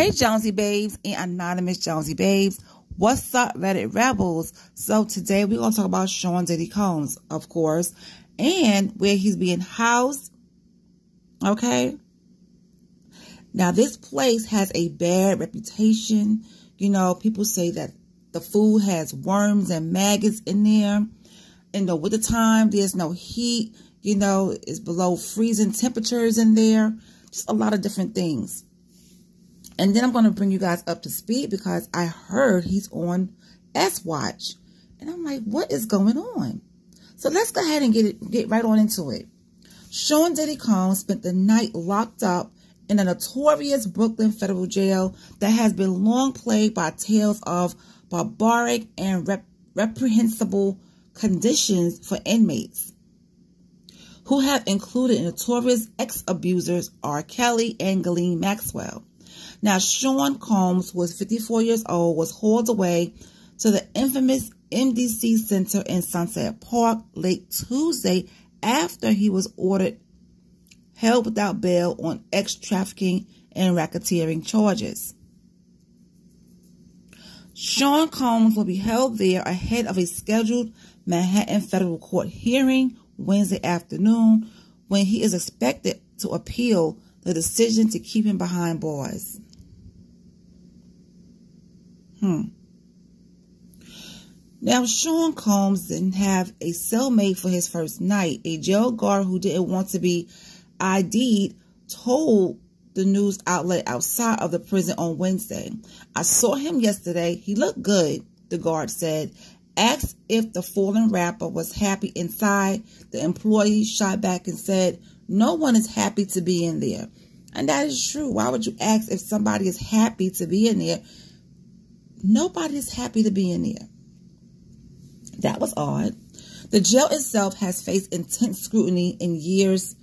Hey Jonesy Babes and Anonymous Jonesy Babes. What's up, Reddit Rebels? So today we're going to talk about Sean Diddy Combs, of course, and where he's being housed. Okay. Now this place has a bad reputation. You know, people say that the food has worms and maggots in there. In the wintertime, there's no heat. You know, it's below freezing temperatures in there. Just a lot of different things. And then I'm going to bring you guys up to speed because I heard he's on S-Watch. And I'm like, what is going on? So let's go ahead and get right on into it. Sean Diddy Combs spent the night locked up in a notorious Brooklyn federal jail that has been long plagued by tales of barbaric and reprehensible conditions for inmates, who have included notorious ex-abusers R. Kelly and Ghislaine Maxwell. Now, Sean Combs, who was 54 years old, was hauled away to the infamous MDC Center in Sunset Park late Tuesday after he was held without bail on ex-trafficking and racketeering charges. Sean Combs will be held there ahead of a scheduled Manhattan federal court hearing Wednesday afternoon, when he is expected to appeal the decision to keep him behind bars. Now, Sean Combs didn't have a cellmate for his first night. A jail guard who didn't want to be ID'd told the news outlet outside of the prison on Wednesday. I saw him yesterday. He looked good, the guard said. Asked if the fallen rapper was happy inside, the employee shot back and said, "No one is happy to be in there." And that is true. Why would you ask if somebody is happy to be in there? Nobody is happy to be in there. That was odd. The jail itself has faced intense scrutiny in years,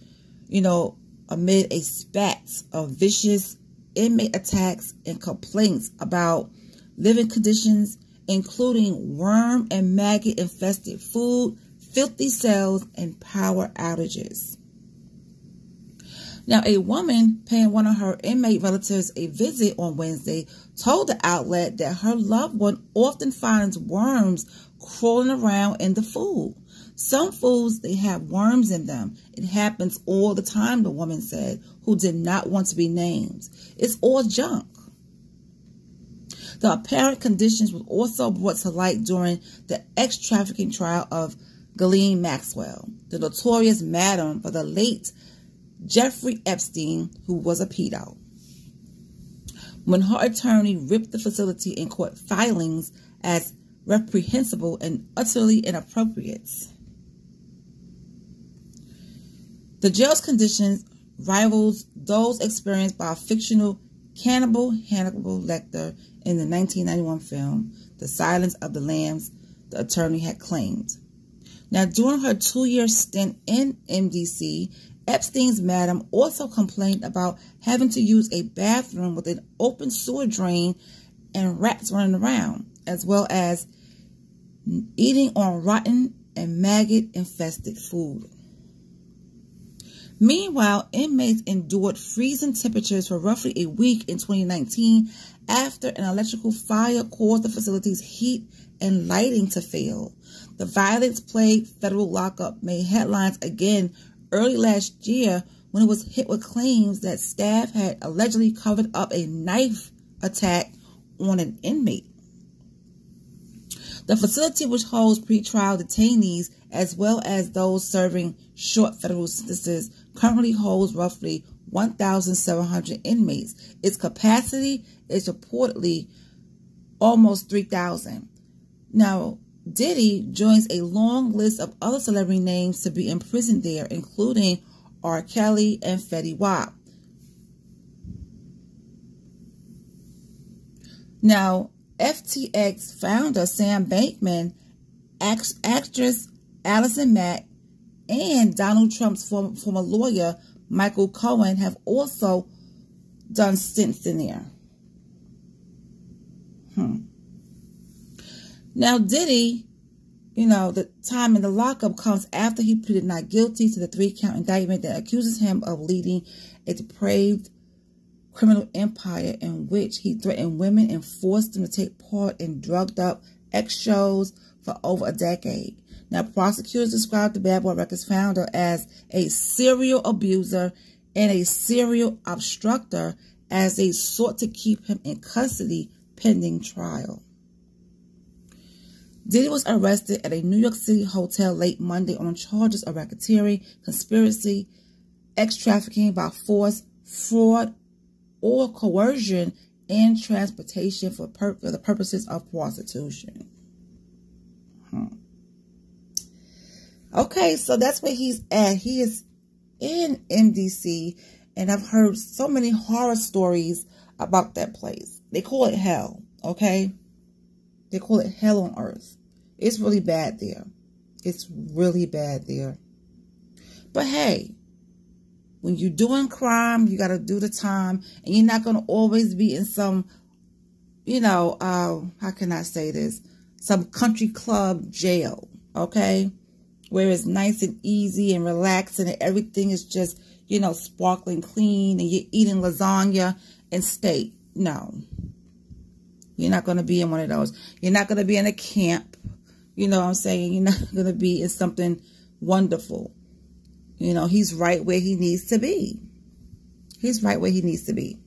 you know, amid a spat of vicious inmate attacks and complaints about living conditions, including worm and maggot infested food, filthy cells, and power outages. Now, a woman paying one of her inmate relatives a visit on Wednesday told the outlet that her loved one often finds worms crawling around in the food. Some foods, they have worms in them. It happens all the time, the woman said, who did not want to be named. It's all junk. The apparent conditions were also brought to light during the ex-trafficking trial of Ghislaine Maxwell, the notorious madam for the late Jeffrey Epstein, who was a pedo, when her attorney ripped the facility in court filings as reprehensible and utterly inappropriate. The jail's conditions rivals those experienced by fictional cannibal Hannibal Lecter in the 1991 film The Silence of the Lambs, the attorney had claimed. Now, during her 2-year stint in MDC, Epstein's madam also complained about having to use a bathroom with an open sewer drain and rats running around, as well as eating on rotten and maggot-infested food. Meanwhile, inmates endured freezing temperatures for roughly a week in 2019 after an electrical fire caused the facility's heat and lighting to fail. The violence-plagued federal lockup made headlines again early last year when it was hit with claims that staff had allegedly covered up a knife attack on an inmate. The facility, which holds pretrial detainees as well as those serving short federal sentences, currently holds roughly 1,700 inmates. Its capacity is reportedly almost 3,000. Now, Diddy joins a long list of other celebrity names to be imprisoned there, including R. Kelly and Fetty Wap. Now, FTX founder Sam Bankman, actress Allison Mack, and Donald Trump's former lawyer Michael Cohen have also done stints in there. Now, Diddy, you know, the time in the lockup comes after he pleaded not guilty to the 3-count indictment that accuses him of leading a depraved criminal empire in which he threatened women and forced them to take part in drugged up X shows for over a decade. Now, prosecutors described the Bad Boy Records founder as a serial abuser and a serial obstructor as they sought to keep him in custody pending trial. Diddy was arrested at a New York City hotel late Monday on charges of racketeering, conspiracy, trafficking by force, fraud, or coercion, and transportation for the purposes of prostitution. Okay, so that's where he's at. He is in MDC, and I've heard so many horror stories about that place. They call it hell, okay? They call it hell on earth. It's really bad there. It's really bad there. But hey, when you're doing crime, you got to do the time. And you're not going to always be in some, how can I say this? Some country club jail, okay? Where it's nice and easy and relaxing and everything is just, sparkling clean and you're eating lasagna and steak. No. You're not going to be in one of those. You're not going to be in a camp. You know what I'm saying? You're not going to be in something wonderful. He's right where he needs to be. He's right where he needs to be.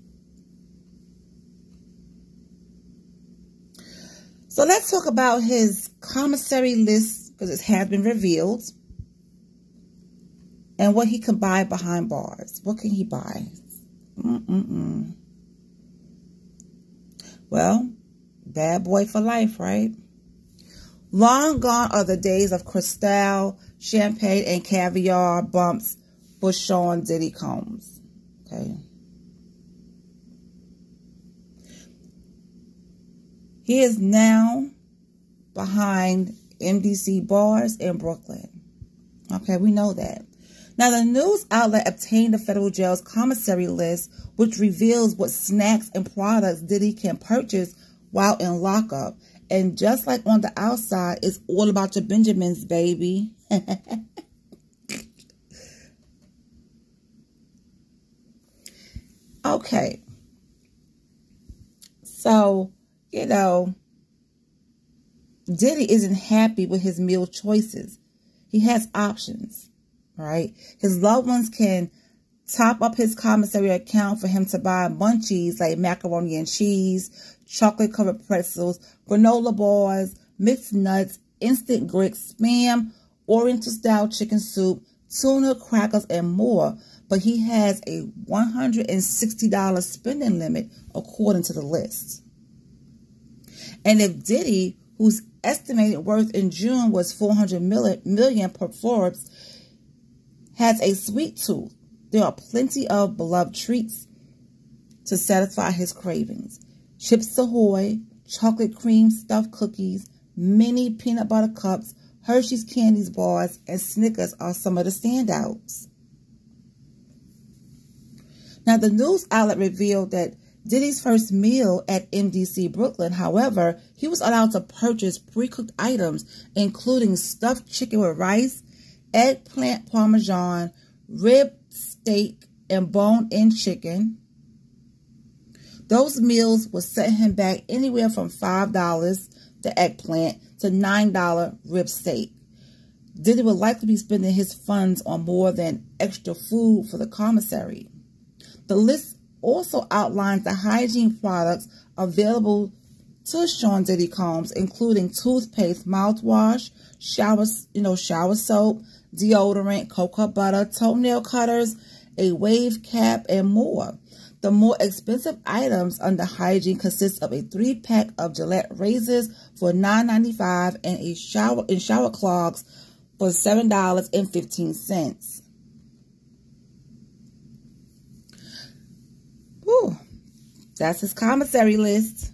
So let's talk about his commissary list, because it has been revealed. And what he can buy behind bars. What can he buy? Well, bad boy for life, right? Long gone are the days of Cristal, champagne, and caviar bumps for Sean Diddy Combs. Okay. He is now behind MDC bars in Brooklyn. Okay, we know that. Now, the news outlet obtained the federal jail's commissary list, which reveals what snacks and products Diddy can purchase while in lockup. And just like on the outside, it's all about your Benjamins, baby. Okay. So, Diddy isn't happy with his meal choices. He has options, right? His loved ones can top up his commissary account for him to buy munchies like macaroni and cheese, chocolate-covered pretzels, granola bars, mixed nuts, instant grits, Spam, Oriental-style chicken soup, tuna, crackers, and more. But he has a $160 spending limit according to the list. And if Diddy, whose estimated worth in June was $400 million per Forbes, has a sweet tooth, there are plenty of beloved treats to satisfy his cravings. Chips Ahoy, chocolate cream stuffed cookies, mini peanut butter cups, Hershey's Candies bars, and Snickers are some of the standouts. Now, the news outlet revealed that Diddy's first meal at MDC Brooklyn, however, he was allowed to purchase pre-cooked items, including stuffed chicken with rice, eggplant parmesan, rib steak, and bone-in chicken. Those meals would set him back anywhere from $5, the eggplant, to $9 rib steak. Diddy would likely be spending his funds on more than extra food for the commissary. The list also outlines the hygiene products available to Sean Diddy Combs, including toothpaste, mouthwash, shower soap, deodorant, cocoa butter, toenail cutters, a wave cap, and more. The more expensive items under hygiene consist of a 3-pack of Gillette razors for $9.95 and shower clogs for $7.15. Whew. That's his commissary list.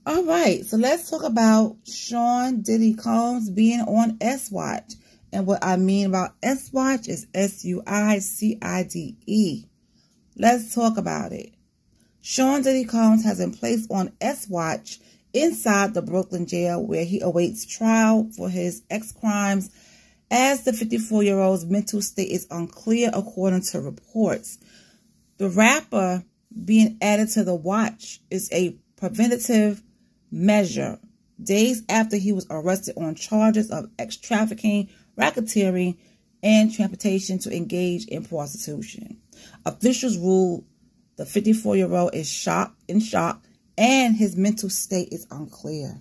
All right, so let's talk about Sean Diddy Combs being on S-Watch. And what I mean about S-Watch is SUICIDE. Let's talk about it. Sean Diddy Combs has been placed on S-Watch inside the Brooklyn jail where he awaits trial for his ex-crimes, as the 54-year-old's mental state is unclear according to reports. The rapper being added to the watch is a preventative measure days after he was arrested on charges of ex-trafficking, racketeering, and transportation to engage in prostitution. Officials ruled the 54-year-old is in shock, and his mental state is unclear.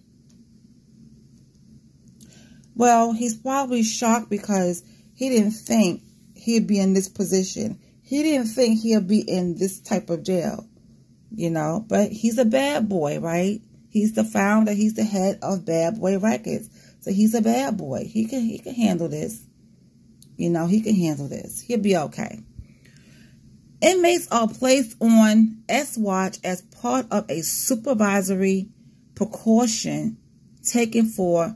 Well, he's probably shocked because he didn't think he'd be in this position. He didn't think he'll be in this type of jail, you know. But he's a bad boy, right? He's the founder. He's the head of Bad Boy Records. So he's a bad boy. He can handle this. You know, he can handle this. He'll be okay. Inmates are placed on S-Watch as part of a supervisory precaution taken for,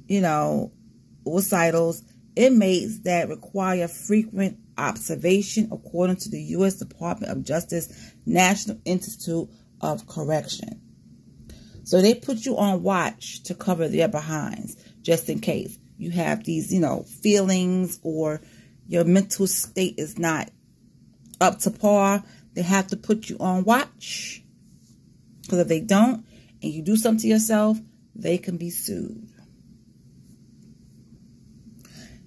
you know, suicidals, inmates that require frequent observation, according to the U.S. Department of Justice National Institute of Correction. So they put you on watch to cover their behinds, just in case you have these, you know, feelings or your mental state is not up to par. They have to put you on watch. Because if they don't, and you do something to yourself, they can be sued.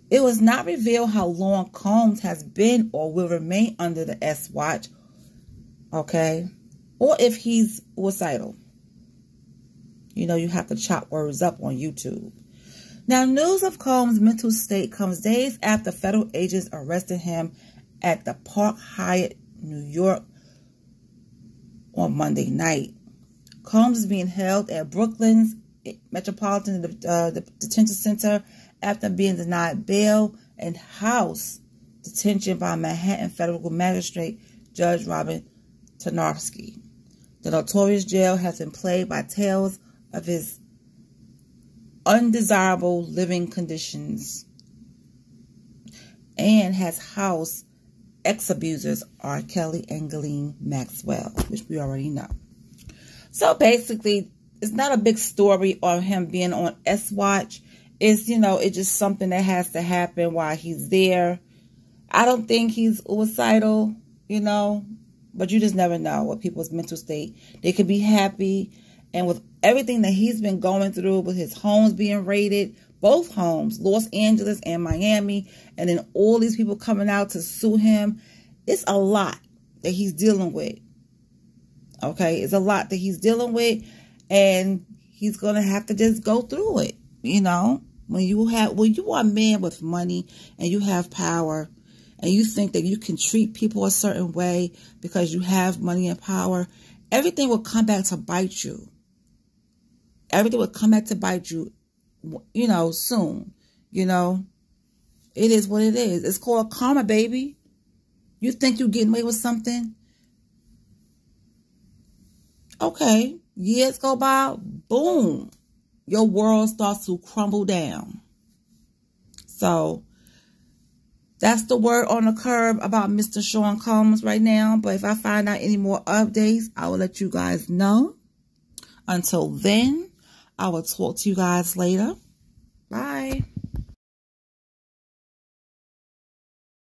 It was not revealed how long Combs has been or will remain under the S-Watch, okay? Or if he's suicidal. You know, you have to chop words up on YouTube. Now, news of Combs' mental state comes days after federal agents arrested him at the Park Hyatt, New York, on Monday night. Combs is being held at Brooklyn's Metropolitan Detention Center after being denied bail and house detention by Manhattan Federal Magistrate Judge Robin Tarnowski. The notorious jail has been plagued by tales of his undesirable living conditions and has housed ex-abusers R. Kelly and Ghislaine Maxwell, which we already know. So basically, it's not a big story on him being on S-Watch. It's, you know, it's just something that has to happen while he's there. I don't think he's suicidal, you know, but you just never know what people's mental state. They could be happy, and with everything that he's been going through, with his homes being raided, both homes, Los Angeles and Miami, and then all these people coming out to sue him, it's a lot that he's dealing with. Okay, it's a lot that he's dealing with, and he's gonna have to just go through it. You know, when you are a man with money and you have power, and you think that you can treat people a certain way because you have money and power, everything will come back to bite you. Everything will come back to bite you, you know, soon. You know, it is what it is. It's called karma, baby. You think you're getting away with something? Okay, years go by, boom, your world starts to crumble down. So that's the word on the curb about Mr. Sean Combs right now. But if I find out any more updates, I will let you guys know. Until then, I will talk to you guys later. Bye.